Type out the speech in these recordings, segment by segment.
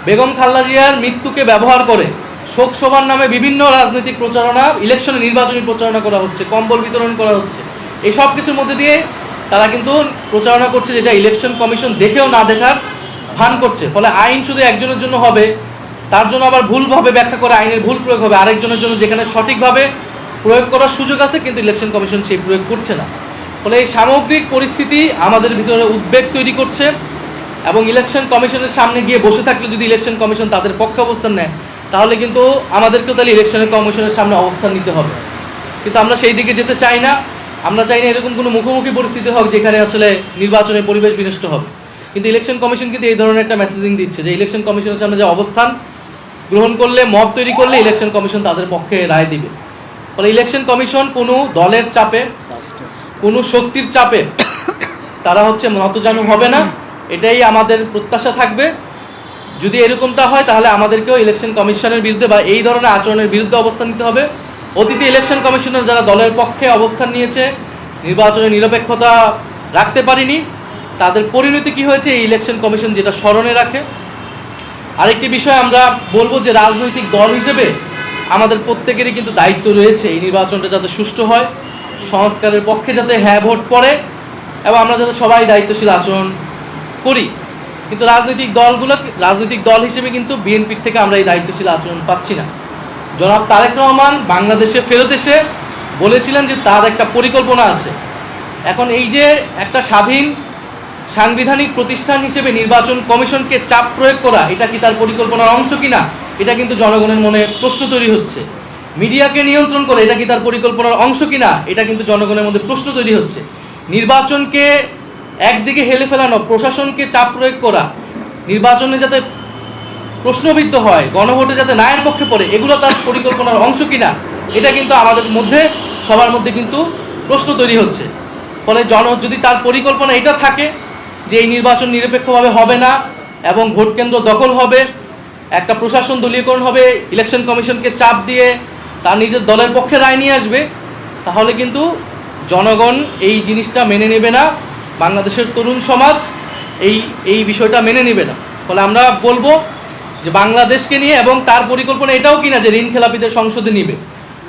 বেগম খালেদা জিয়ার মৃত্যুকে ব্যবহার করে শোক সভার নামে বিভিন্ন রাজনৈতিক প্রচারণা, ইলেকশনে নির্বাচনী প্রচারণা করা হচ্ছে, কম্বল বিতরণ করা হচ্ছে। এই সব কিছুর মধ্যে দিয়ে তারা কিন্তু প্রচারণা করছে যেটা ইলেকশন কমিশন দেখেও না দেখার ভান করছে। ফলে আইন শুধু একজনের জন্য হবে, তার জন্য আবার ভুলভাবে ব্যাখ্যা করে আইনের ভুল প্রয়োগ হবে আরেকজনের জন্য, যেখানে সঠিকভাবে প্রয়োগ করার সুযোগ আছে কিন্তু ইলেকশন কমিশন সেই প্রয়োগ করছে না। ফলে এই সামগ্রিক পরিস্থিতি আমাদের ভিতরে উদ্বেগ তৈরি করছে এবং ইলেকশন কমিশনের সামনে গিয়ে বসে থাকলে যদি ইলেকশন কমিশন তাদের পক্ষে অবস্থান নেয় তাহলে কিন্তু আমাদেরকেও তাহলে ইলেকশন কমিশনের সামনে অবস্থান নিতে হবে। কিন্তু আমরা সেই দিকে যেতে চাই না। আমরা চাই না এরকম কোনো মুখোমুখি পরিস্থিতি হোক যেখানে আসলে নির্বাচনের পরিবেশ বিনষ্ট হবে। কিন্তু ইলেকশন কমিশন কিন্তু এই ধরনের একটা মেসেজিং দিচ্ছে যে ইলেকশন কমিশনের সামনে যে অবস্থান গ্রহণ করলে, মত তৈরি করলে ইলেকশন কমিশন তাদের পক্ষে রায় দিবে। ফলে ইলেকশন কমিশন কোনো দলের চাপে, কোনো শক্তির চাপে তারা নতজানু হবে না, এটাই আমাদের প্রত্যাশা থাকবে। যদি এরকমটা হয় তাহলে আমাদেরকেও ইলেকশন কমিশনের বিরুদ্ধে বা এই ধরনের আচরণের বিরুদ্ধে অবস্থান নিতে হবে। অতীতে ইলেকশন কমিশনার যারা দলের পক্ষে অবস্থান নিয়েছে, নির্বাচনের নিরপেক্ষতা রাখতে পারেনি, তাদের পরিণতি কী হয়েছে এই ইলেকশন কমিশন যেটা স্মরণে রাখে। আরেকটি বিষয় আমরা বলবো যে রাজনৈতিক দল হিসেবে আমাদের প্রত্যেকেরই কিন্তু দায়িত্ব রয়েছে এই নির্বাচনটা যাতে সুষ্ঠু হয়, সংস্কারের পক্ষে যাতে হ্যাঁ ভোট পড়ে এবং আমরা যাতে সবাই দায়িত্বশীল আচরণ করি। কিন্তু রাজনৈতিক দল হিসেবে কিন্তু বিএনপির থেকে আমরা এই দায়িত্বশীল আচরণ পাচ্ছি না। জনাব তারেক রহমান বাংলাদেশে ফেরত এসে বলেছিলেন যে তার একটা পরিকল্পনা আছে। এখন এই যে একটা স্বাধীন সাংবিধানিক প্রতিষ্ঠান হিসেবে নির্বাচন কমিশনকে চাপ প্রয়োগ করা, এটা কি তার পরিকল্পনার অংশ কিনা, এটা কিন্তু জনগণের মনে প্রশ্ন তৈরি হচ্ছে। মিডিয়াকে নিয়ন্ত্রণ করে এটা কি তার পরিকল্পনার অংশ কিনা, এটা কিন্তু জনগণের মধ্যে প্রশ্ন তৈরি হচ্ছে। নির্বাচনকে একদিকে হেলে ফেলানো, প্রশাসনকে চাপ প্রয়োগ করা, নির্বাচনে যাতে প্রশ্নবিদ্ধ হয়, গণভোটে যাতে নায়ের পক্ষে পড়ে, এগুলো তার পরিকল্পনার অংশ কিনা, এটা কিন্তু আমাদের মধ্যে সবার মধ্যে কিন্তু প্রশ্ন তৈরি হচ্ছে। ফলে যদি তার পরিকল্পনা এটা থাকে যে এই নির্বাচন নিরপেক্ষভাবে হবে না এবং ভোট কেন্দ্র দখল হবে, একটা প্রশাসন দলীয়করণ হবে, ইলেকশন কমিশনকে চাপ দিয়ে তার নিজের দলের পক্ষে রায় নিয়ে আসবে, তাহলে কিন্তু জনগণ এই জিনিসটা মেনে নেবে না, বাংলাদেশের তরুণ সমাজ এই বিষয়টা মেনে নেবে না। ফলে আমরা বলবো যে বাংলাদেশকে নিয়ে এবং তার পরিকল্পনা এটাও কিনা যে ঋণ খেলাপিদের সংসদে নিবে,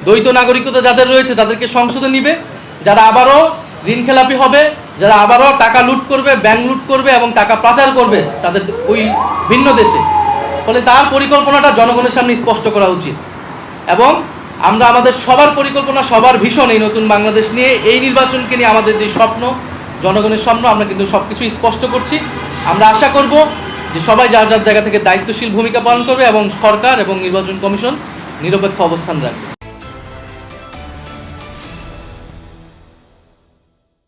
দ্বৈত নাগরিকতা যাদের রয়েছে তাদেরকে সংসদে নিবে, যারা আবারও ঋণ খেলাপি হবে, যারা আবারও টাকা লুট করবে, ব্যাংক লুট করবে এবং টাকা পাচার করবে তাদের ওই ভিন্ন দেশে। ফলে তার পরিকল্পনাটা জনগণের সামনে স্পষ্ট করা উচিত এবং আমরা আমাদের সবার পরিকল্পনা, সবার ভীষণ এই নতুন বাংলাদেশ নিয়ে, এই নির্বাচনকে নিয়ে আমাদের যে স্বপ্ন, জনগণের স্বপ্ন, আমরা কিন্তু সব কিছু স্পষ্ট করছি। আমরা আশা করব যে সবাই যার যার জায়গা থেকে দায়িত্বশীল ভূমিকা পালন করবে এবং সরকার এবং নির্বাচন কমিশন নিরপেক্ষ অবস্থান রাখবে।